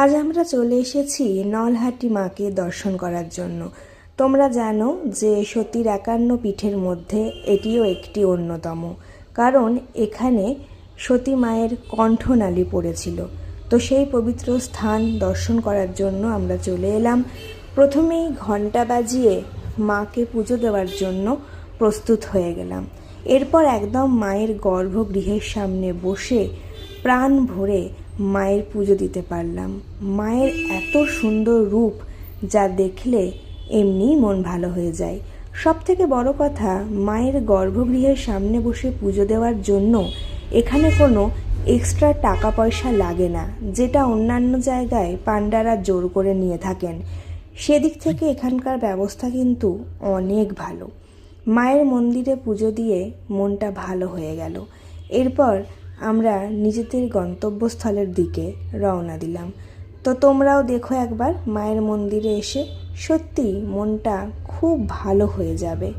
আজ আমরা চলে এসেছি নলহাটি মাকে দর্শন করার জন্য। তোমরা জানো যে সতীর ৫১ পীঠের মধ্যে এটিও একটি অন্যতম, কারণ এখানে সতী মায়ের কণ্ঠনালী পড়েছিল। তো সেই পবিত্র স্থান দর্শন করার জন্য আমরা চলে এলাম। প্রথমেই ঘণ্টা বাজিয়ে মাকে পুজো দেওয়ার জন্য প্রস্তুত হয়ে গেলাম। এরপর একদম মায়ের গর্ভগৃহের সামনে বসে প্রাণ ভরে মায়ের পুজো দিতে পারলাম। মায়ের এত সুন্দর রূপ যা দেখলে এমনিই মন ভালো হয়ে যায়। সব থেকে বড় কথা, মায়ের গর্ভগৃহের সামনে বসে পুজো দেওয়ার জন্য এখানে কোনো এক্সট্রা টাকা পয়সা লাগে না, যেটা অন্যান্য জায়গায় পাণ্ডারা জোর করে নিয়ে থাকেন। সেদিক থেকে এখানকার ব্যবস্থা কিন্তু অনেক ভালো। মায়ের মন্দিরে পুজো দিয়ে মনটা ভালো হয়ে গেল। এরপর আমরা নিজেদের গন্তব্যস্থলের দিকে রওনা দিলাম। তো তোমরাও দেখো একবার মায়ের মন্দিরে এসে, সত্যি মনটা খুব ভালো হয়ে যাবে।